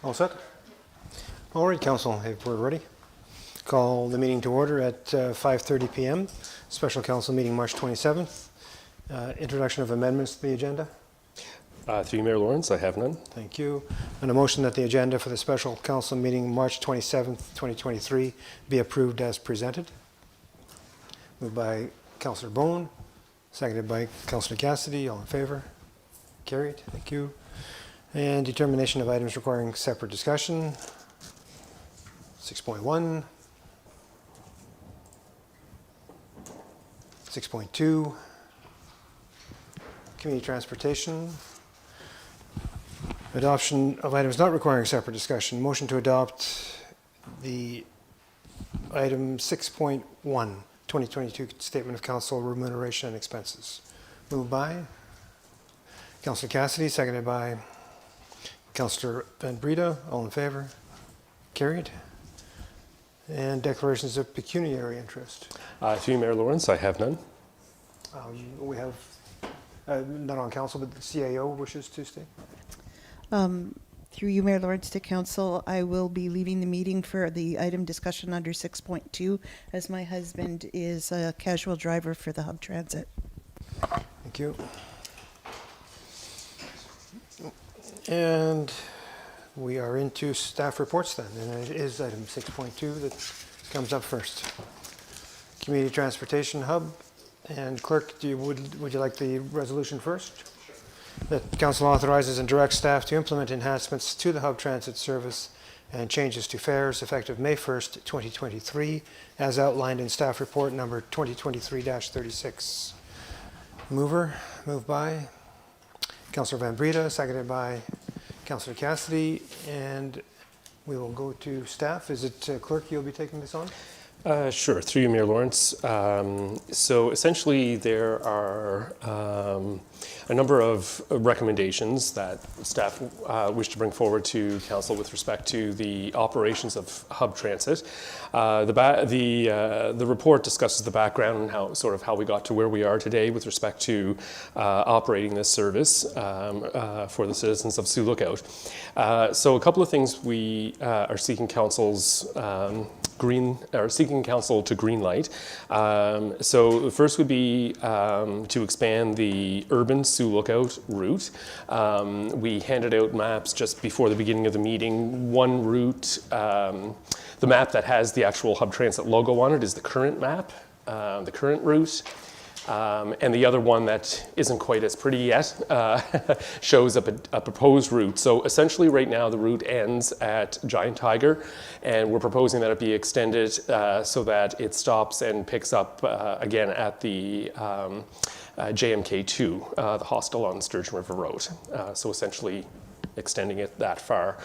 All set? All right, Council, if we're ready, call the meeting to order at 5:30 p.m. Special Council meeting March 27th. Introduction of amendments to the agenda. Through you, Mayor Lawrence, I have none. Thank you. And a motion that the agenda for the Special Council meeting March 27th, 2023 be approved as presented. Moved by Councillor Bone, seconded by Councillor Cassidy. All in favor? Carried. Thank you. And determination of items requiring separate discussion. 6.1. 6.2. Community transportation. Adoption of items not requiring separate discussion. Motion to adopt the item 6.1, 2022 Statement of Council Remuneration and Expenses. Moved by Councillor Cassidy, seconded by Councillor Van Breda. All in favor? Carried. And declarations of pecuniary interest. Through you, Mayor Lawrence, I have none. We have, not on council, but the CAO wishes to stay. Through you, Mayor Lawrence, to council, I will be leaving the meeting for the item discussion under 6.2 as my husband is a casual driver for the Hub Transit. Thank you. And we are into staff reports then, and it is item 6.2 that comes up first. Community Transportation Hub. And Clerk, would you like the resolution first? That council authorizes and directs staff to implement enhancements to the Hub Transit service and changes to fares effective May 1st, 2023, as outlined in staff report number 2023-36. Moved by Councillor Van Breda, seconded by Councillor Cassidy, and we will go to staff. Is it Clerk, you'll be taking this on? Sure, through you, Mayor Lawrence. So essentially there are a number of recommendations that staff wish to bring forward to council with respect to the operations of Hub Transit. The report discusses the background and how we got to where we are today with respect to operating this service for the citizens of Sioux Lookout. So a couple of things we are seeking council's seeking council to greenlight. So the first would be to expand the urban Sioux Lookout route. We handed out maps just before the beginning of the meeting. One route, the map that has the actual Hub Transit logo on it is the current map, the current route. And the other one that isn't quite as pretty yet shows up a proposed route. So essentially right now the route ends at Giant Tiger, and we're proposing that it be extended so that it stops and picks up again at the JMK2, the hostel on Sturgeon River Road. So essentially extending it that far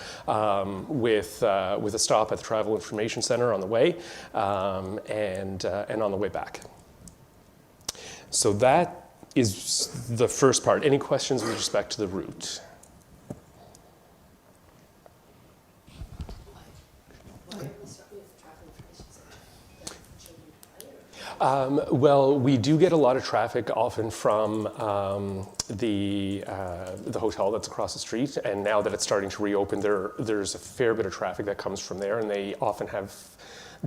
with a stop at the Travel Information Center on the way and on the way back. So that is the first part. Any questions with respect to the route? Well, we do get a lot of traffic often from the hotel that's across the street, and now that it's starting to reopen, there's a fair bit of traffic that comes from there, and they often have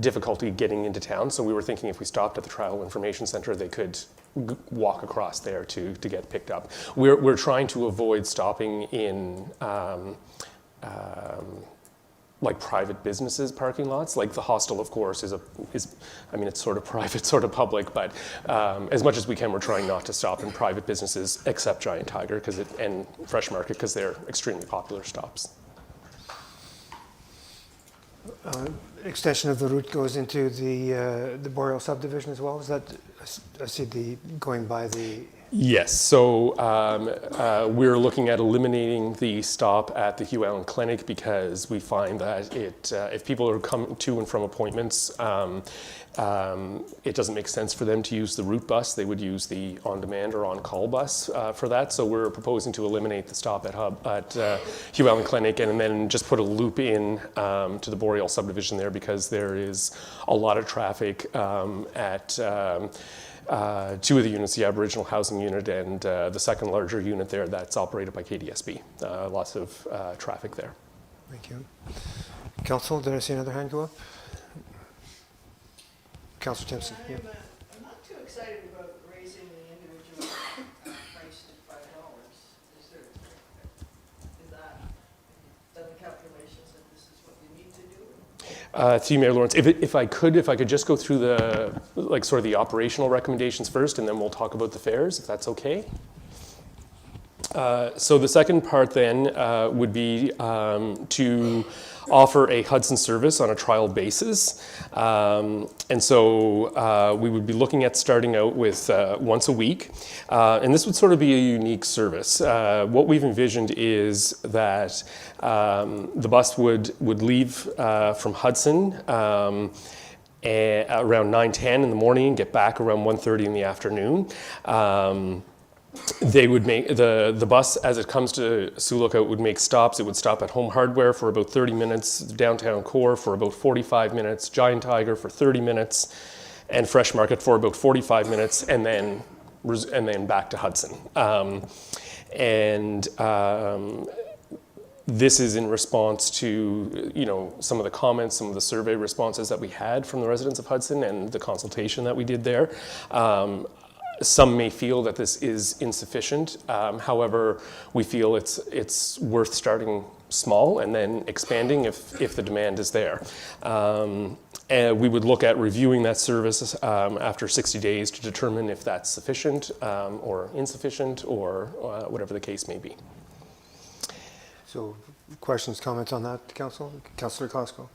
difficulty getting into town. So we were thinking if we stopped at the Travel Information Center, they could walk across there to get picked up. We're trying to avoid stopping in like private businesses parking lots. Like the hostel, of course, is I mean, it's sort of private, sort of public, but as much as we can, we're trying not to stop in private businesses except Giant Tiger and Fresh Market, because they're extremely popular stops. Extension of the route goes into the Boreal subdivision as well. Is that, I see going by the... Yes, so we're looking at eliminating the stop at the Hugh Allen Clinic because we find that if people are coming to and from appointments, it doesn't make sense for them to use the route bus. They would use the on-demand or on-call bus for that. So we're proposing to eliminate the stop at Hugh Allen Clinic and then just put a loop in to the Boreal subdivision there, because there is a lot of traffic at two of the units, the Aboriginal Housing Unit and the second larger unit there that's operated by KDSB. Lots of traffic there. Thank you. Council, did I see another hand go up? Councillor Timpson. Yeah. I'm not too excited about raising the individual price to $5. Is there, is that, done the calculations that this is what you need to do? Through you, Mayor Lawrence, if I could just go through the, like, sort of the operational recommendations first, and then we'll talk about the fares, if that's okay. So the second part then would be to offer a Hudson service on a trial basis. And so we would be looking at starting out with once a week. And this would sort of be a unique service. What we've envisioned is that the bus would leave from Hudson around 9:10 in the morning and get back around 1:30 in the afternoon. They would make the bus, as it comes to Sioux Lookout, would make stops. It would stop at Home Hardware for about 30 minutes, downtown core for about 45 minutes, Giant Tiger for 30 minutes, and Fresh Market for about 45 minutes, and then back to Hudson. This is in response to, you know, some of the comments, some of the survey responses that we had from the residents of Hudson and the consultation that we did there. Some may feel that this is insufficient. However, we feel it's worth starting small and then expanding if the demand is there. And we would look at reviewing that service after 60 days to determine if that's sufficient or insufficient or whatever the case may be. So questions, comments on that, Council? Councillor Klosko.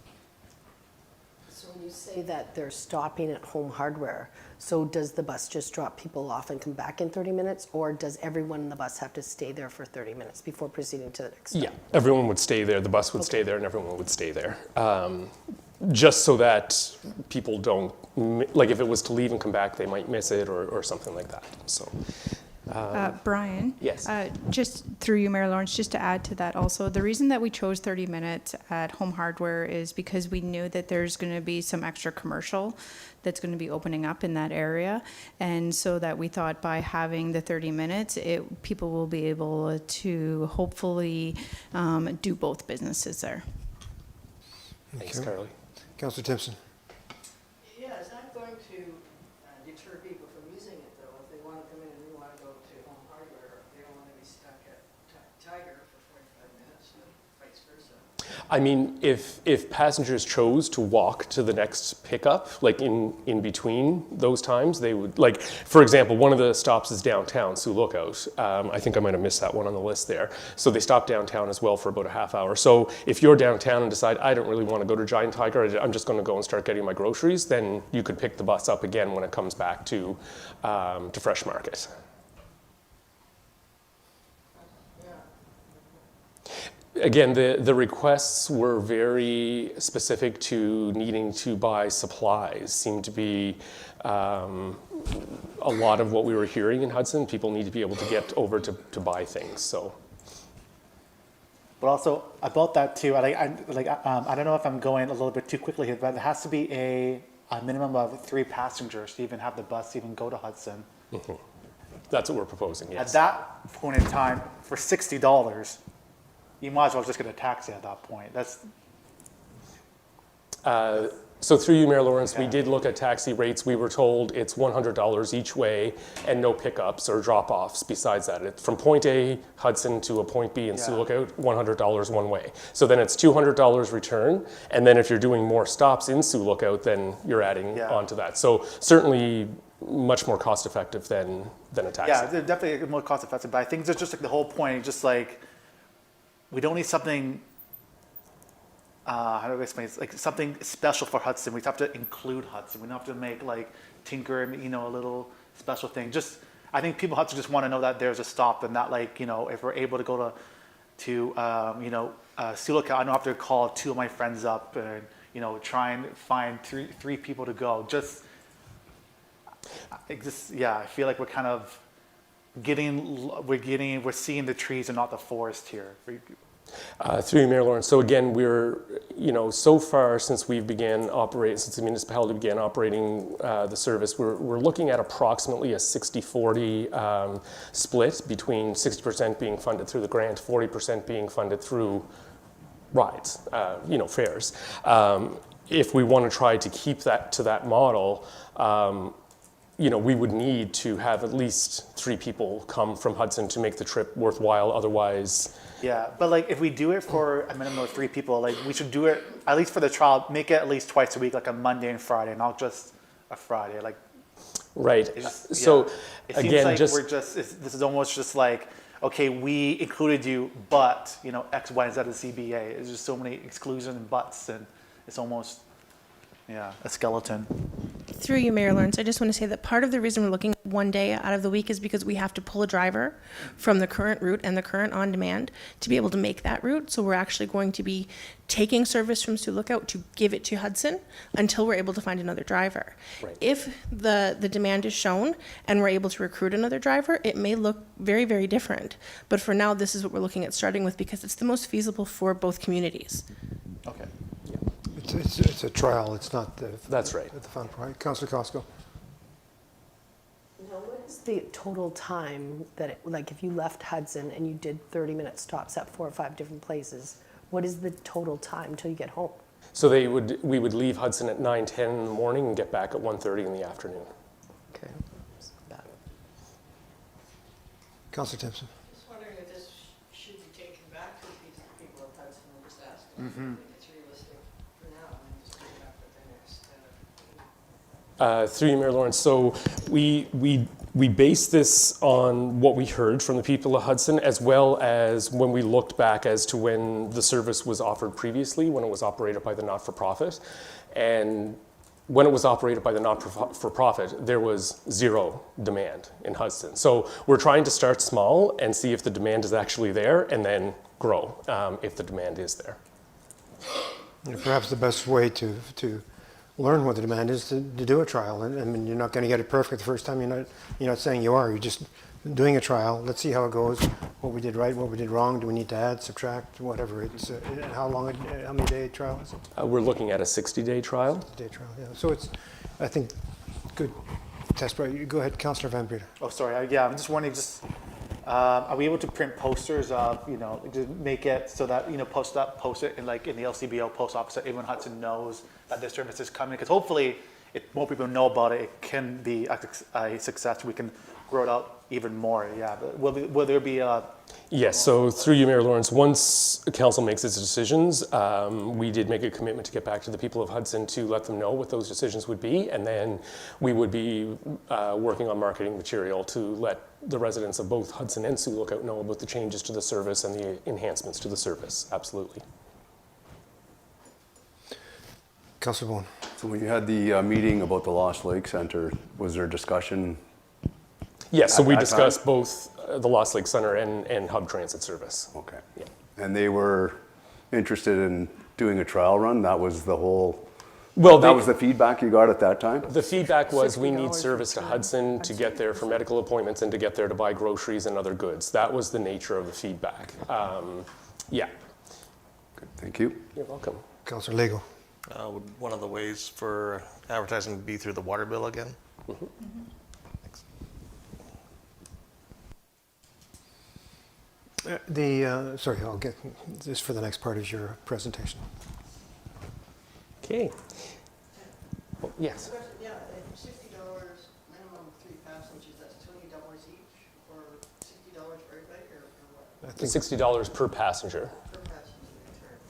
So when you say that they're stopping at Home Hardware, so does the bus just drop people off and come back in 30 minutes, or does everyone in the bus have to stay there for 30 minutes before proceeding to the next stop? Yeah, everyone would stay there, the bus would stay there, and everyone would stay there. Just so that people don't, like if it was to leave and come back, they might miss it or something like that, so. Brian? Yes. Just through you, Mayor Lawrence, just to add to that also, the reason that we chose 30 minutes at Home Hardware is because we knew that there's going to be some extra commercial that's going to be opening up in that area. And so that we thought by having the 30 minutes, people will be able to hopefully do both businesses there. Thanks, Carly. Councillor Timpson. Yeah, is that going to deter people from using it though? If they want to come in and they want to go to Home Hardware, they don't want to be stuck at Tiger for 45 minutes and vice versa. I mean, if passengers chose to walk to the next pickup, like in between those times, they would, like, for example, one of the stops is downtown, Sioux Lookout. I think I might have missed that one on the list there. So they stop downtown as well for about a half hour. So if you're downtown and decide, I don't really want to go to Giant Tiger, I'm just going to go and start getting my groceries, then you could pick the bus up again when it comes back to Fresh Market. Again, the requests were very specific to needing to buy supplies. Seemed to be a lot of what we were hearing in Hudson. People need to be able to get over to buy things. So, but also about that too, I don't know if I'm going a little bit too quickly here, but there has to be a minimum of 3 passengers to even have the bus even go to Hudson. mm-hmm. That's what we're proposing. Yes. At that point in time, for $60. You might as well just get a taxi at that point. That's so through you, Mayor Lawrence, we Okay. did look at taxi rates. We were told it's $100 each way and no pickups or drop-offs besides that. From point A, Hudson, to a point B in Sioux Yeah. Lookout, $100 one way. So then it's $200 return. And then if you're doing more stops in Sioux Lookout, then you're adding Yeah. on to that. So certainly much more cost-effective than a taxi. yeah, they're definitely more cost effective. But I think there's just like the whole point, just like we don't need something. How do I explain? It's like something special for Hudson. We have to include Hudson. We don't have to make like tinker, a little special thing. Just I think people Hudson just want to know that there's a stop and that like if we're able to go to Sioux Lookout, I don't have to call 2 of my friends up and try and find three people to go. I feel like we're kind of we're seeing the trees and not the forest here. Through you, Mayor Lawrence. So again, we're, so far since the municipality began operating the service, we're looking at approximately a 60-40 split between 60% being funded through the grant, 40% being funded through rides, fares. If we want to try to keep that to that model, we would need to have at least 3 people come from Hudson to make the trip worthwhile. Otherwise, Yeah, but like if we do it for a minimum of 3 people, like we should do it at least for the trial. Make it at least twice a week, like a Monday and Friday, not just a Friday. Like right. it's just, So it seems again, like this is almost just like, okay, we included you, but X, Y, and Z of the CBA. There's just so many exclusions and buts, and it's almost a skeleton. Through you, Mayor Lawrence, I just want to say that part of the reason we're looking at one day out of the week is because we have to pull a driver from the current route and the current on-demand to be able to make that route. So we're actually going to be taking service from Sioux Lookout to give it to Hudson until we're able to find another driver. Right. If the demand is shown and we're able to recruit another driver, it may look very, very different. But for now, this is what we're looking at starting with because it's the most feasible for both communities. Okay. It's a trial, it's not the. That's right. The fun part. Councillor Costco. Now, what is the total time that, like if you left Hudson and you did 30-minute stops at 4 or 5 different places, what is the total time till you get home? So we would leave Hudson at 9:10 in the morning and get back at 1:30 in the afternoon. Okay. It's not bad. Councillor Timpson. Just wondering if this should be taken back to the people of Hudson and just ask them if it's realistic for now and just take it up at the next. Through you, Mayor Lawrence. So we base this on what we heard from the people of Hudson, as well as when we looked back as to when the service was offered previously, when it was operated by the not-for-profit. And when it was operated by the not-for-profit, there was 0 demand in Hudson. So we're trying to start small and see if the demand is actually there, and then grow if the demand is there. Perhaps the best way to learn what the demand is to do a trial. And I mean, you're not going to get it perfect the first time. You're not saying you are. You're just doing a trial. Let's see how it goes. What we did right, what we did wrong. Do we need to add, subtract, whatever? It's how many day trial is it? We're looking at a 60-day trial. Day trial. Yeah. So it's, I think, good test. Go ahead, Councillor Van Breda. Oh, sorry. I'm just wondering, are we able to print posters of, to make it so that, post it in in the LCBO post office so everyone in Hudson knows that this service is coming? Because hopefully, if more people know about it, it can be a success. We can grow it out even more. Yeah. But will there be a... Yes, so through you, Mayor Lawrence, once council makes its decisions, we did make a commitment to get back to the people of Hudson to let them know what those decisions would be, and then we would be working on marketing material to let the residents of both Hudson and Sioux Lookout know about the changes to the service and the enhancements to the service. Absolutely. Councillor Bowen. So when you had the meeting about the Lost Lake Center, was there discussion? Yes, so At we that discussed time? both the Lost Lake Center and Hub Transit Service. Okay. Yeah. And they were interested in doing a trial run? That was the whole, Well, that was the feedback you got at that time? The feedback was we need $60 service to for Hudson to get there for medical appointments and to get there to buy groceries and other goods. That was the nature of the feedback. Yeah. Good, thank you. You're welcome. Councillor Lego. Would one of the ways for advertising be through the water bill again? Thanks. Sorry, I'll get this for the next part of your presentation. Okay. Oh, yes. Question, yeah, $60 minimum of 3 passengers, that's $20 each, or $60 for everybody, or what? I think, $60 per passenger. Per passenger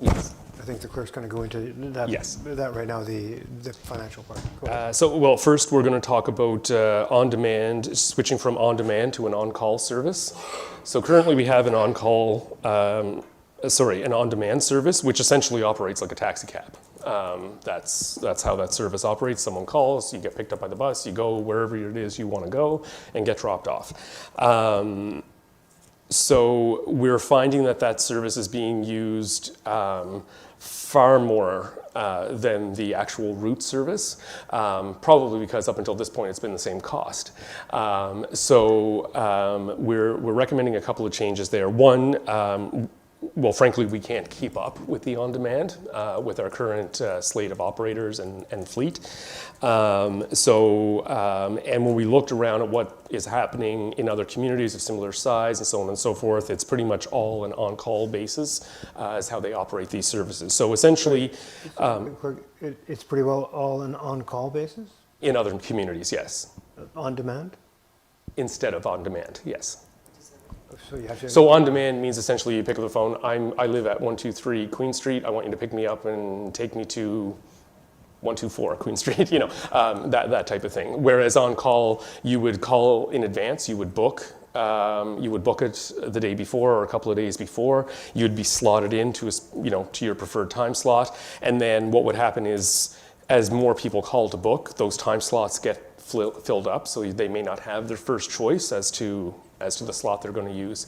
Yes. I think the clerk's going to go into that, Yes. that right now, the financial part. Go ahead. Well, first we're going to talk about on-demand, switching from on-demand to an on-call service. So currently we have an on-call, an on-demand service, which essentially operates like a taxi cab. That's how that service operates. Someone calls, you get picked up by the bus, you go wherever it is you want to go and get dropped off. So we're finding that service is being used far more than the actual route service, probably because up until this point it's been the same cost. So we're recommending a couple of changes there. One, well, frankly, we can't keep up with the on-demand with our current slate of operators and fleet. And when we looked around at what is happening in other communities of similar size and so on and so forth, it's pretty much all an on-call basis is how they operate these services. So essentially, It's pretty well all an on-call basis, in other communities, yes. on demand? Instead of on-demand, yes. So you have to. So on-demand means essentially you pick up the phone. I live at 123 Queen Street. I want you to pick me up and take me to 124 Queen Street, that type of thing. Whereas on call, you would call in advance, you would book it the day before or a couple of days before. You'd be slotted into to your preferred time slot. And then what would happen is, as more people call to book, those time slots get filled up, so they may not have their first choice as to the slot they're going to use.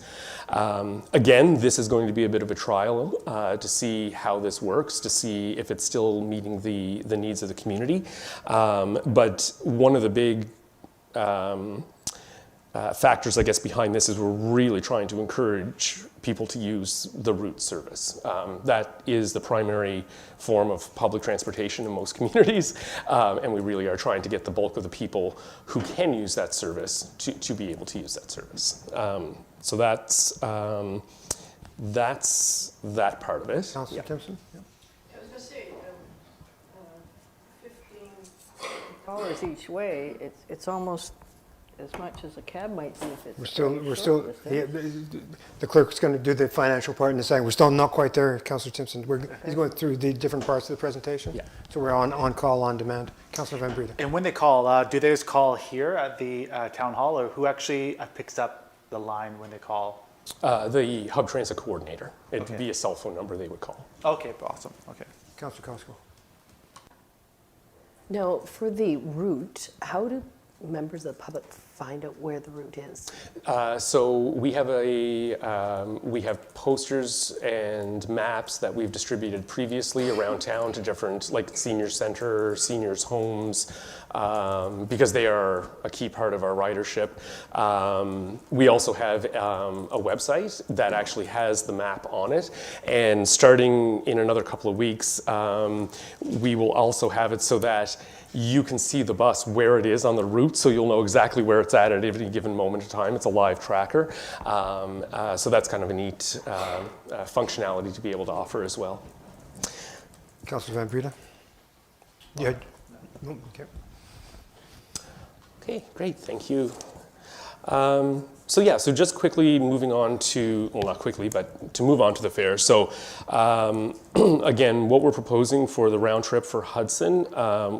Again, this is going to be a bit of a trial to see how this works, to see if it's still meeting the needs of the community. But one of the big factors, I guess, behind this is we're really trying to encourage people to use the route service. That is the primary form of public transportation in most communities, and we really are trying to get the bulk of the people who can use that service to be able to use that service. So that's that part of it. Councillor Timpson? Yeah. I was gonna say, $15 each way, it's almost as much as a cab might be if it's. We're still, the clerk's going to do the financial part in a second. We're still not quite there, Councillor Timpson. He's going through the different parts of the presentation. Yeah. So we're on call, on demand. Councillor Van Breda. And when they call, do they just call here at the town hall, or who actually picks up the line when they call? The hub transit coordinator. It'd Okay. be a cell phone number they would call. Okay, awesome. Okay. Councillor Costco. Now, for the route, how do members of the public find out where the route is? So we have posters and maps that we've distributed previously around town to different, like senior center, seniors' homes, because they are a key part of our ridership. We also have a website that actually has the map on it, and starting in another couple of weeks, we will also have it so that you can see the bus where it is on the route, so you'll know exactly where it's at any given moment in time. It's a live tracker. So that's kind of a neat functionality to be able to offer as well. Councillor Van Breda. Yeah. No, okay. Okay, great, thank you. So just quickly moving on to, well, not quickly, but to move on to the fare. So again, what we're proposing for the round trip for Hudson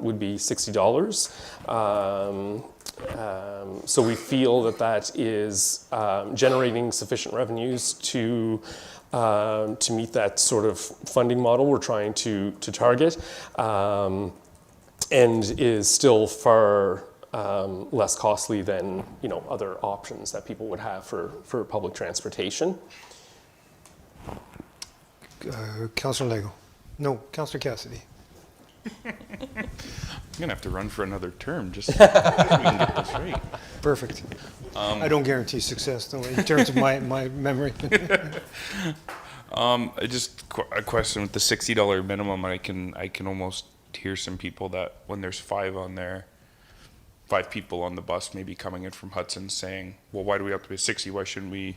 would be $60. So we feel that is generating sufficient revenues to meet that sort of funding model we're trying to target, and is still far less costly than other options that people would have for public transportation. Councillor Lego. No, Councillor Cassidy. I'm gonna have to run for another term just so we can get this right. Perfect. I don't guarantee success, though, in terms of my memory. Just a question with the $60 minimum. I can almost hear some people that when there's 5 people on the bus maybe coming in from Hudson saying, well, why do we have to pay 60? Why shouldn't we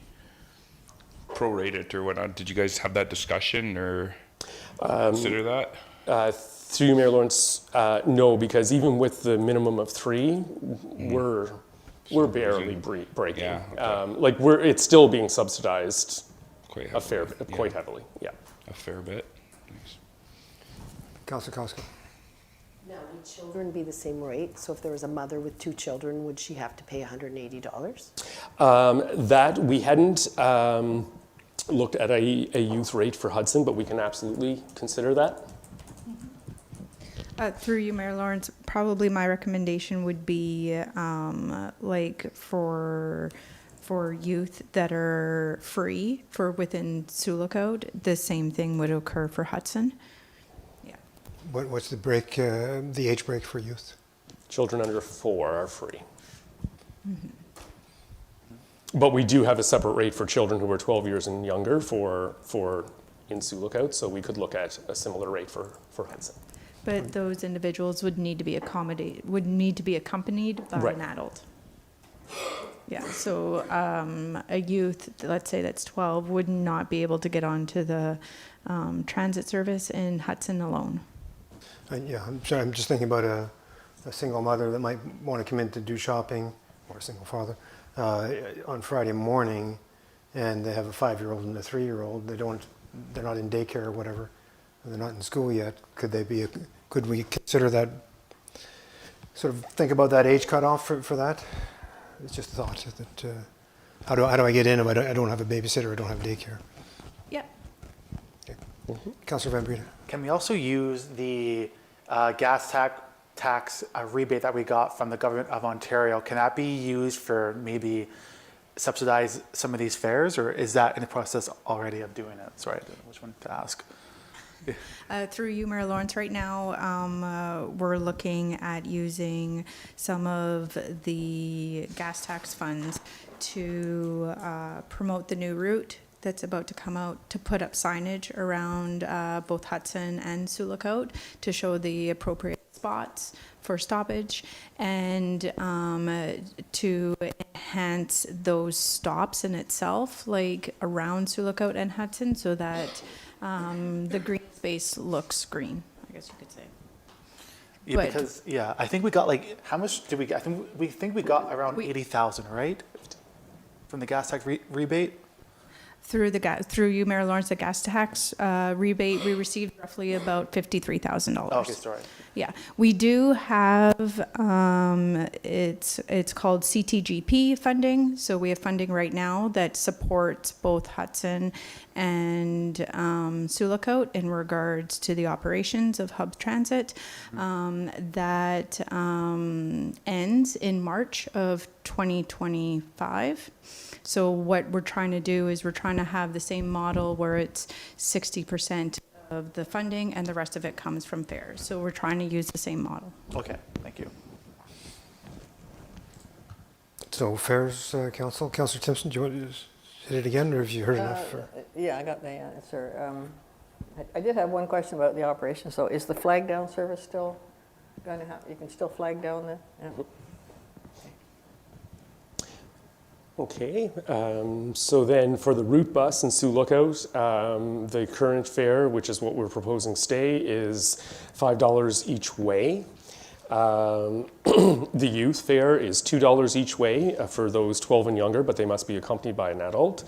prorate it or whatnot? Did you guys have that discussion or consider that? Through you, Mayor Lawrence, no, because even with the minimum of 3, we're barely breaking. Yeah, okay. It's still being subsidized Quite a fair heavily, bit, quite heavily, yeah. A fair bit. Thanks. Councillor Costco. Now, would children be the same rate? So if there was a mother with 2 children, would she have to pay $180? That we hadn't looked at a youth rate for Hudson, but we can absolutely consider that. Through you, Mayor Lawrence, probably my recommendation would be for youth that are free for within Sioux Lookout, the same thing would occur for Hudson. Yeah. What's the break, the age break for youth? Children under 4 are free. But we do have a separate rate for children who are 12 years and younger for in Sioux Lookout, so we could look at a similar rate for Hudson. But those individuals would need to be accompanied by Right. an adult. Yeah, so a youth, let's say that's 12, would not be able to get onto the transit service in Hudson alone. Yeah, I'm sorry, I'm just thinking about a single mother that might want to come in to do shopping, or a single father, on Friday morning, and they have a 5-year-old and a 3-year-old. They're not in daycare or whatever. They're not in school yet. Could we consider that, sort of think about that age cutoff for that? It's just a thought that, how do I get in if I don't have a babysitter or don't have daycare? Yeah. Councillor Van Breda. Can we also use the gas tax rebate that we got from the government of Ontario? Can that be used for maybe subsidize some of these fares, or is that in the process already of doing it? Sorry, I didn't know which one to ask. Through you, Mayor Lawrence, right now we're looking at using some of the gas tax funds to promote the new route that's about to come out, to put up signage around both Hudson and Sioux Lookout to show the appropriate spots for stoppage, and to enhance those stops in itself, like around Sioux Lookout and Hudson, so that the green space looks green, I guess you could say. Yeah, But- because I think we got like, how much did we get? I think we got around 80,000, right, from the gas tax rebate. Through you, Mayor Lawrence, the gas tax rebate, we received roughly about $53,000. Okay, sorry. Yeah, we do have, it's called CTGP funding. So we have funding right now that supports both Hudson and Sioux Lookout in regards to the operations of Hub Transit. That ends in March of 2025. So what we're trying to do is we're trying to have the same model where it's 60% of the funding and the rest of it comes from fares. So we're trying to use the same model. Okay, thank you. So fares, Councillor Timpson, do you want to just hit it again, or have you heard enough? Yeah, I got the answer. I did have one question about the operation. So is the flag down service still going to happen? You can still flag down the? Yeah. Okay, so then for the route bus in Sioux Lookout, the current fare, which is what we're proposing stay, is $5 each way. The youth fare is $2 each way for those 12 and younger, but they must be accompanied by an adult.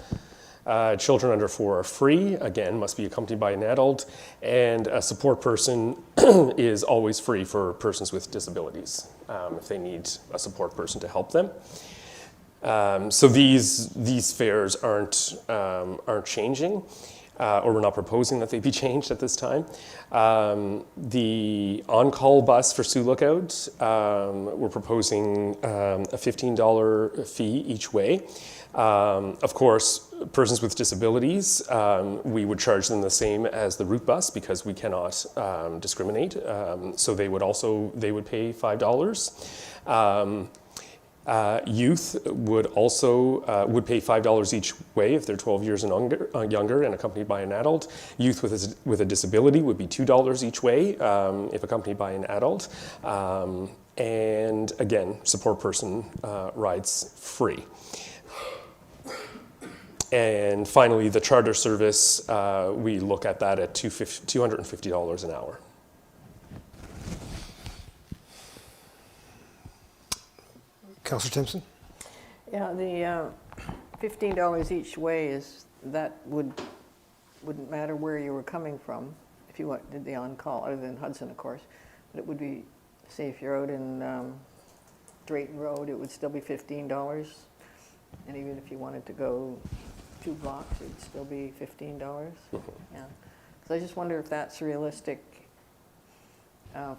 Children under 4 are free, again, must be accompanied by an adult, and a support person is always free for persons with disabilities if they need a support person to help them. So these fares aren't changing, or we're not proposing that they be changed at this time. The on-call bus for Sioux Lookout, we're proposing a $15 fee each way. Of course, persons with disabilities, we would charge them the same as the route bus because we cannot discriminate. So they would pay $5. Youth would also would pay $5 each way if they're 12 years and younger and accompanied by an adult. Youth with a disability would be $2 each way if accompanied by an adult. And again, support person rides free. And finally, the charter service, we look at that at $250 an hour. Councillor Timpson? Yeah, the $15 each way wouldn't matter where you were coming from if you did the on-call, other than Hudson, of course. But it would be, say, if you're out in Drayton Road, it would still be $15. And even if you wanted to go 2 blocks, it'd still be $15. Yeah. So I just wonder if that's realistic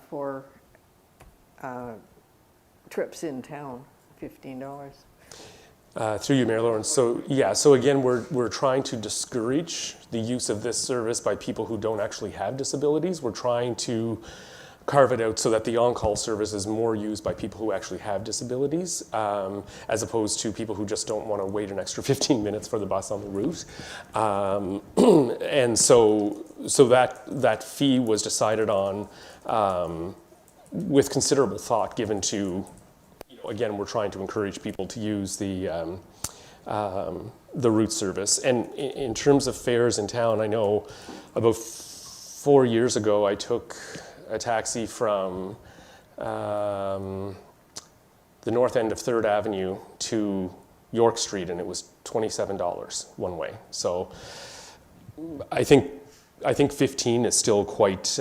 for trips in town, $15. Through you, Mayor Lawrence. So again, we're trying to discourage the use of this service by people who don't actually have disabilities. We're trying to carve it out so that the on-call service is more used by people who actually have disabilities, as opposed to people who just don't want to wait an extra 15 minutes for the bus on the route. And so that fee was decided on with considerable thought given to, again, we're trying to encourage people to use the route service. And in terms of fares in town, I know about 4 years ago I took a taxi from the north end of 3rd Avenue to York Street, and it was $27 one way. So I think 15 is still quite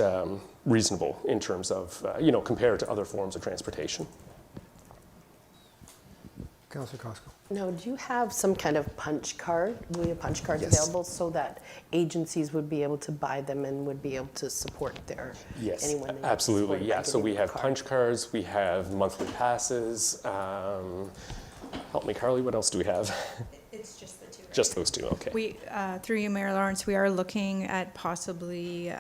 reasonable in terms of, compared to other forms of transportation. Councillor Costco. Now, do you have some kind of punch card? Will you have punch cards Yes. available so that agencies would be able to buy them and would be able to support their Yes, anyone they need absolutely. supported by Yeah, so getting we the have card? punch cards, we have monthly passes. Help me, Carly, what else do we have? It's just the two. Just those two, okay. We, through you, Mayor Lawrence, we are looking at possibly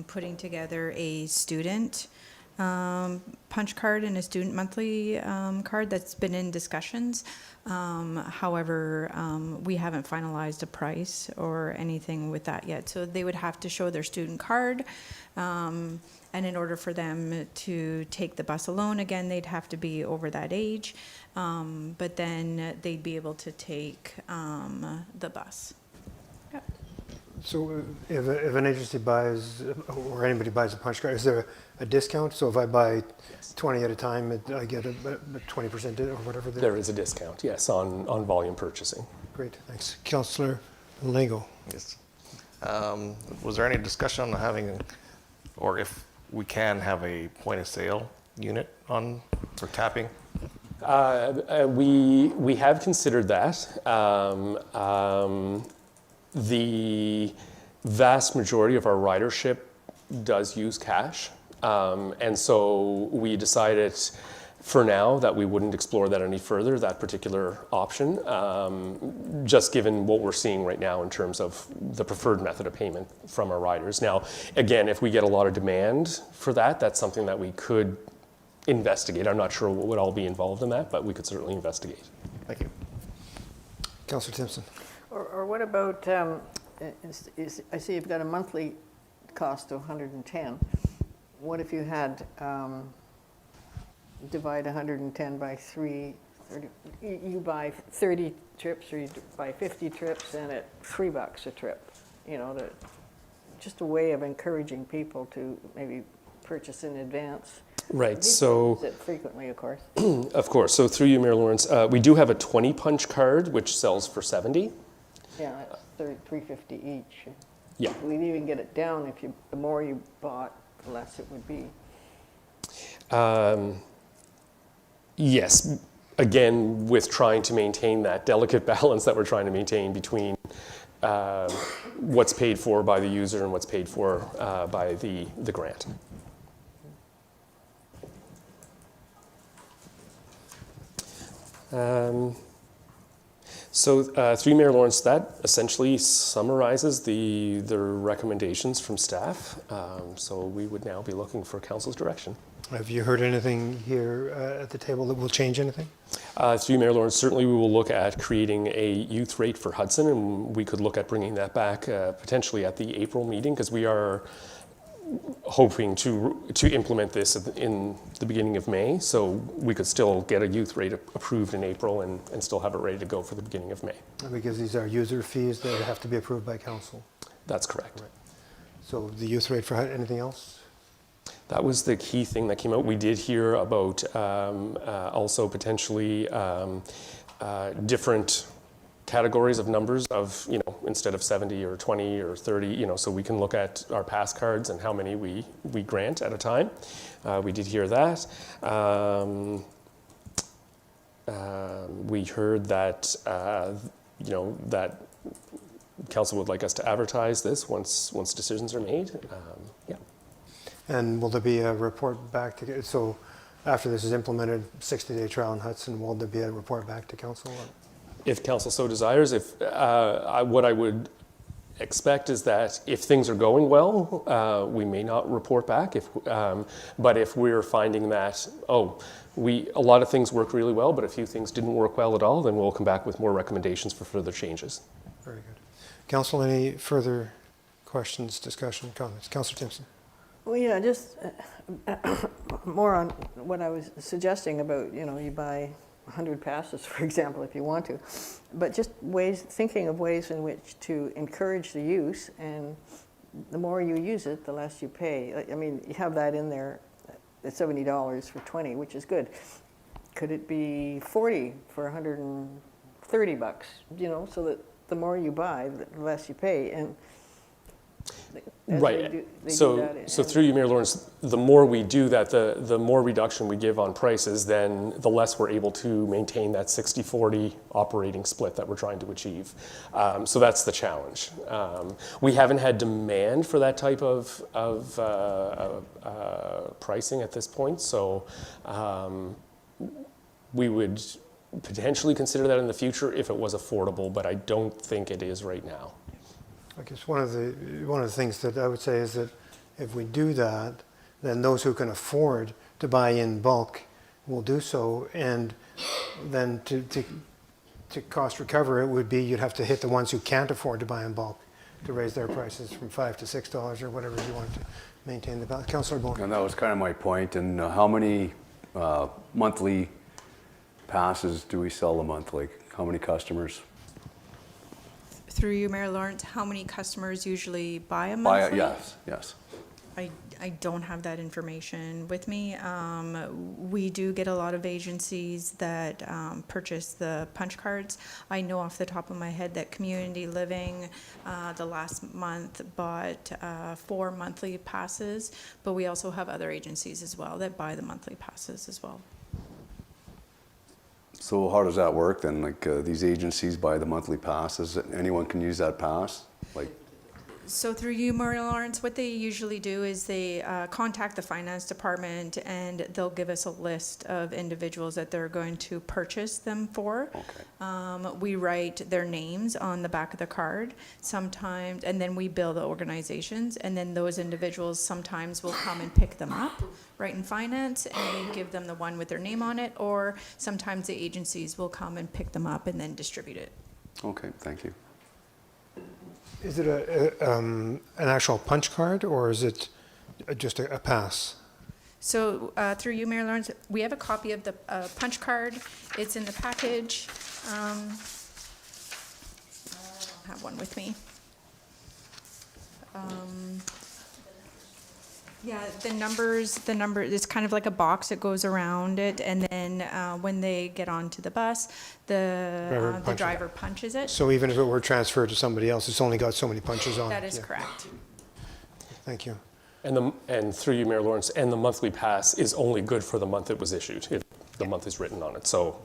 putting together a student punch card and a student monthly card that's been in discussions. However, we haven't finalized a price or anything with that yet. So they would have to show their student card. And in order for them to take the bus alone, again, they'd have to be over that age. But then they'd be able to take the bus. So if an agency buys, or anybody buys a punch card, is there a discount? So if I buy 20 at a time, I get a 20% or whatever? There is a discount, yes, on volume purchasing. Great, thanks. Councillor Lengo. Yes. Was there any discussion on having, or if we can have a point of sale unit on for tapping? We have considered that. The vast majority of our ridership does use cash. And so we decided for now that we wouldn't explore that any further, that particular option, just given what we're seeing right now in terms of the preferred method of payment from our riders. Now, again, if we get a lot of demand for that, that's something that we could investigate. I'm not sure what would all be involved in that, but we could certainly investigate. Thank you. Councillor Timpson. Or what about, I see you've got a monthly cost of 110. What if you had, divide 110 by 3, 30, you buy 30 trips or you buy 50 trips and at $3 a trip, just a way of encouraging people to maybe purchase in advance. Right, so... Use it frequently, of course. Of course, so through you, Mayor Lawrence, we do have a 20 punch card, which sells for 70. Yeah, that's $3.50 each. Yeah. We'd even get it down if the more you bought, the less it would be. Yes, again, with trying to maintain that delicate balance that we're trying to maintain between what's paid for by the user and what's paid for by the grant. Through Mayor Lawrence, that essentially summarizes the recommendations from staff. So we would now be looking for council's direction. Have you heard anything here at the table that will change anything? Through Mayor Lawrence, certainly we will look at creating a youth rate for Hudson, and we could look at bringing that back potentially at the April meeting, because we are hoping to implement this in the beginning of May, so we could still get a youth rate approved in April and still have it ready to go for the beginning of May. Because these are user fees that have to be approved by council. That's correct. Right. So the youth rate for anything else? That was the key thing that came out. We did hear about also potentially different categories of numbers of, instead of 70 or 20 or 30, so we can look at our pass cards and how many we grant at a time. We did hear that. We heard that, that council would like us to advertise this once decisions are made. Yeah. And will there be a report back to, so after this is implemented, 60-day trial in Hudson, will there be a report back to council? If council so desires, what I would expect is that if things are going well, we may not report back. But if we're finding that, a lot of things worked really well, but a few things didn't work well at all, then we'll come back with more recommendations for further changes. Very good. Council, any further questions, discussion, comments? Councillor Timpson. Well, yeah, just more on what I was suggesting about, you buy 100 passes, for example, if you want to, but just thinking of ways in which to encourage the use, and the more you use it, the less you pay. I mean, you have that in there, the $70 for 20, which is good. Could it be 40 for 130 bucks, so that the more you buy, the less you pay, and Right. So through you, Mayor Lawrence, the more we do that, the more reduction we give on prices, then the less we're able to maintain that 60-40 operating split that we're trying to achieve. So that's the challenge. We haven't had demand for that type of pricing at this point, so we would potentially consider that in the future if it was affordable, but I don't think it is right now. I guess one of the things that I would say is that if we do that, then those who can afford to buy in bulk will do so, and then to cost recover it would be you'd have to hit the ones who can't afford to buy in bulk to raise their prices from $5 to $6 or whatever you want to maintain the balance. Councillor Bowman. And that was kind of my point. And how many monthly passes do we sell a month? Like how many customers? Through you, Mayor Lawrence, how many customers usually buy a monthly? Yes. I don't have that information with me. We do get a lot of agencies that purchase the punch cards. I know off the top of my head that Community Living the last month bought 4 monthly passes, but we also have other agencies as well that buy the monthly passes as well. So how does that work then? Like these agencies buy the monthly passes, anyone can use that pass? Like. So through you, Mayor Lawrence, what they usually do is they contact the finance department and they'll give us a list of individuals that they're going to purchase them for. Okay. We write their names on the back of the card sometimes, and then we bill the organizations, and then those individuals sometimes will come and pick them up right in finance, and we give them the one with their name on it, or sometimes the agencies will come and pick them up and then distribute it. Okay, thank you. Is it an actual punch card, or is it just a pass? So through you, Mayor Lawrence, we have a copy of the punch card. It's in the package. I don't have one with me. Yeah, the number is kind of like a box that goes around it, and then when they get onto the bus, the driver punches it. So even if it were transferred to somebody else, it's only got so many punches on it? That is correct. Thank you. And through you, Mayor Lawrence, and the monthly pass is only good for the month it was issued. The month is written on it, so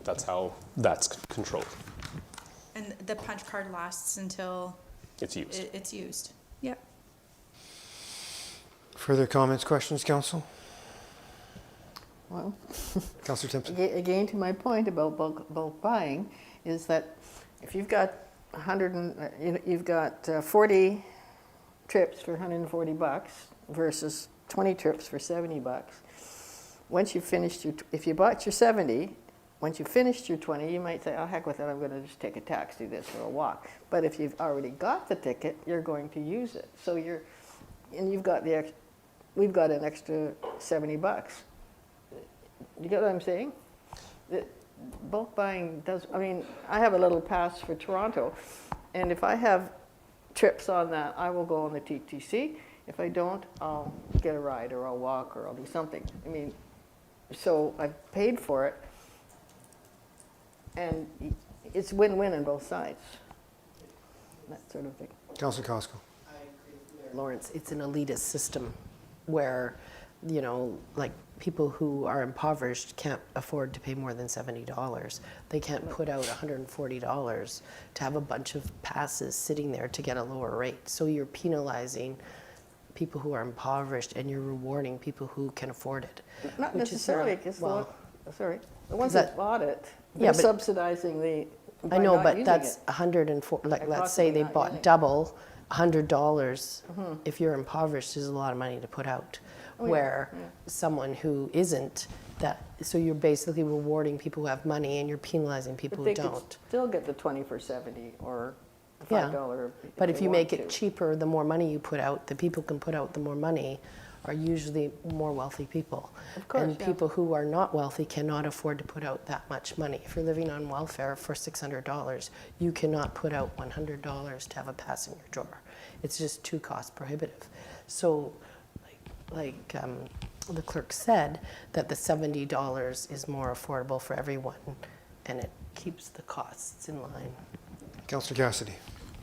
that's how that's controlled. And the punch card lasts until it's used. It's used. Yep. Further comments, questions, Council? Well, Councillor Timpson. again, to my point about bulk buying, is that if you've got 40 trips for 140 bucks versus 20 trips for 70 bucks, once you've finished if you bought your 70, once you've finished your 20, you might say, oh, heck with it, I'm going to just take a taxi this or a walk. But if you've already got the ticket, you're going to use it. So we've got an extra 70 bucks. You get what I'm saying? Bulk buying does, I have a little pass for Toronto, and if I have trips on that, I will go on the TTC. If I don't, I'll get a ride, or I'll walk, or I'll do something. So I've paid for it, and it's win-win on both sides. That sort of thing. Councillor Costco. Lawrence, it's an elitist system where, like people who are impoverished can't afford to pay more than $70. They can't put out $140 to have a bunch of passes sitting there to get a lower rate. So you're penalizing people who are impoverished and you're rewarding people who can afford it. Not necessarily, because the ones that bought it, Yeah, they're subsidizing I know, but that's $104, like, let's say they bought double, $100. If you're impoverished, is a lot of money to put out. Where someone who isn't, so you're basically rewarding people who have money and you're penalizing people who don't. Still get the 20 for 70 or the Yeah. $5. But if you make it cheaper, the more money you put out, the people can put out the more money, are usually more wealthy people. Of course, and yeah. people who are not wealthy cannot afford to put out that much money. If you're living on welfare for $600, you cannot put out $100 to have a pass in your drawer. It's just too cost prohibitive. So, like the clerk said, that the $70 is more affordable for everyone, and it keeps the costs in line. Councillor Cassidy.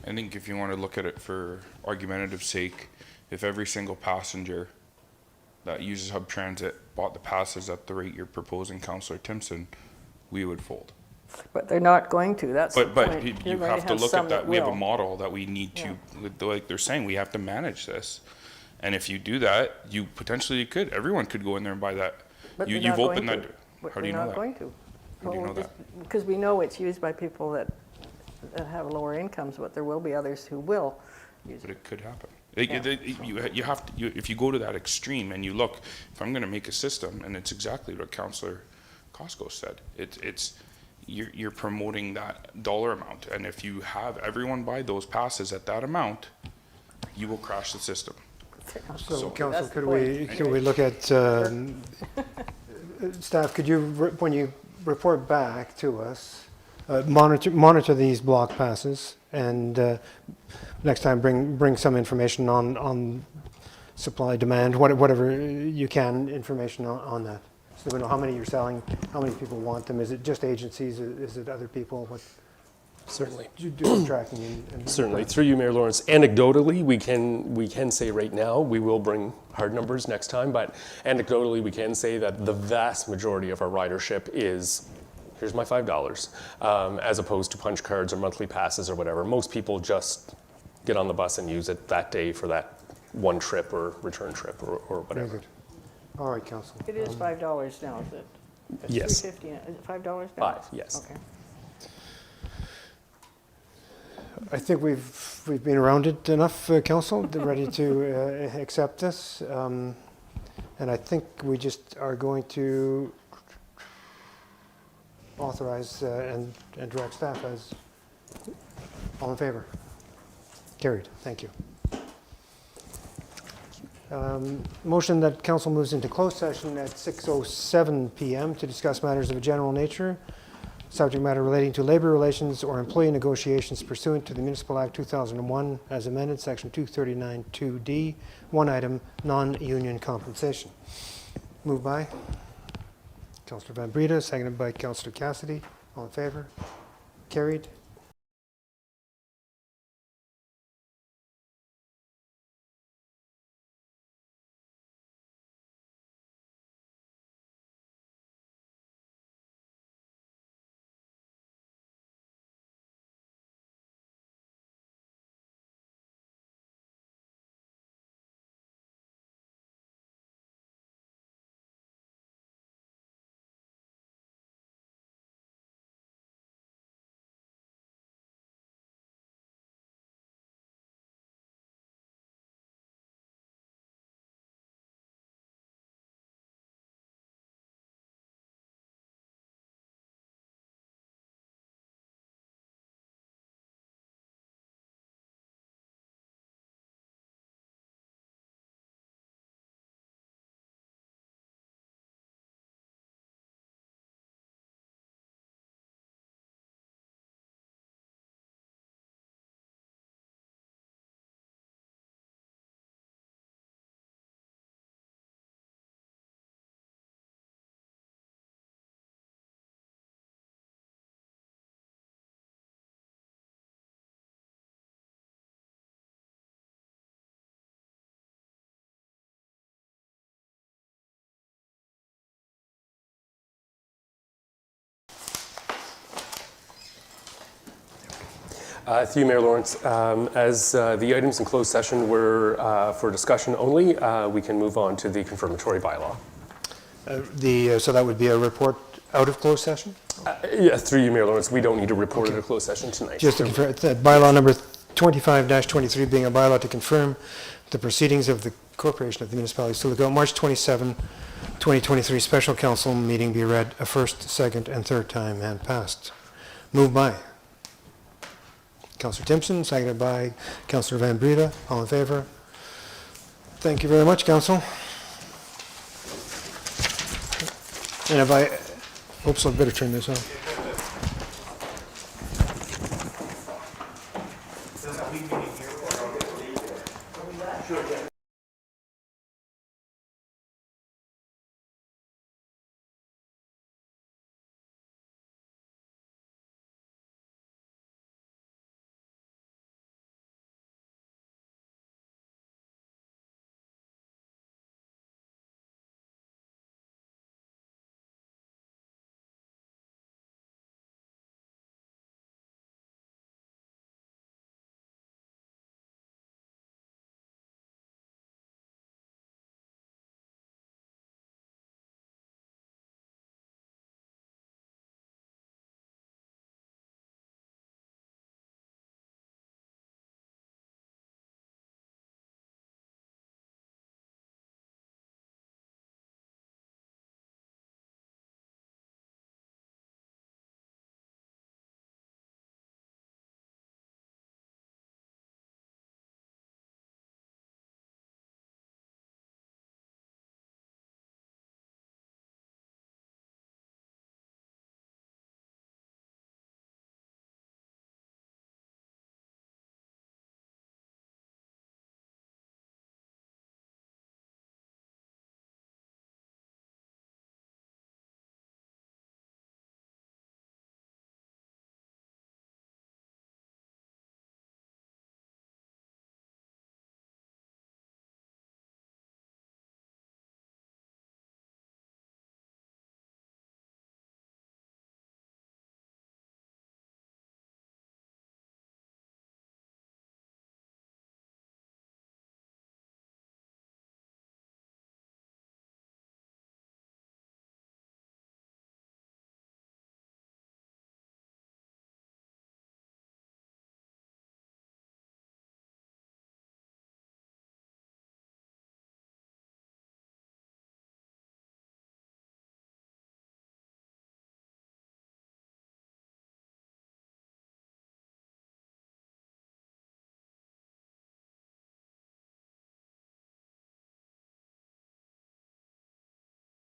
I think if you want to look at it for argumentative sake, if every single passenger that uses Hub Transit bought the passes at the rate you're proposing, Councillor Timpson, we would fold. But they're not going to, that's the But point. you You're going have to look some at that. We have a will. model that we need to, like they're saying, we have to manage this. And if you do that, you potentially could, everyone could go in there and buy that. But You've they're not opened going that. to. But How do you know they're not that? going to. How do you know that? Because we know it's used by people that have lower incomes, but there will be others who will use But it. it could happen. You have to, if you go to that extreme and you look, if I'm going to make a system, and it's exactly what Councillor Costco said, you're promoting that dollar amount, and if you have everyone buy those passes at that amount, you will crash the system. So, Council, that's the could we look at, staff, could you, when you report back to us, monitor these block passes, and next time bring some information on supply, demand, whatever you can, information on that. So we know how many you're selling, how many people want them. Is it just agencies? Is it other people? What Certainly. do you do some tracking? And Certainly. Through you, Mayor Lawrence, anecdotally, we can say right now, we will bring hard numbers next time, but anecdotally, we can say that the vast majority of our ridership is, here's my $5, as opposed to punch cards or monthly passes or whatever. Most people just get on the bus and use it that day for that one trip or return trip or Very whatever. good. All right, Council. It is $5 now, is it? It's Yes. $3.50. Is it $5 now? 5, yes. Okay. I think we've been around it enough, Council, ready to accept this. And I think we just are going to authorize and direct staff as all in favor. Carried. Thank you. Motion that Council moves into closed session at 6:07 p.m. to discuss matters of a general nature, subject matter relating to labor relations or employee negotiations pursuant to the Municipal Act 2001 as amended, Section 239(2)D, one item, non-union compensation. Moved by Councillor Van Breda, seconded by Councillor Cassidy. All in favor? Carried. Through you, Mayor Lawrence, as the items in closed session were for discussion only, we can move on to the confirmatory bylaw. So that would be a report out of closed session? Yeah, through you, Mayor Lawrence, we don't need to report at a closed session tonight. Just to confirm, that bylaw number 25-23 being a bylaw to confirm the proceedings of the Corporation of the Municipality of Sioux Lookout, March 27, 2023 special council meeting be read a first, second, and third time and passed. Moved by Councillor Timpson, seconded by Councillor Van Breda. All in favor? Thank you very much, Council. And if I, oops, I better turn this on.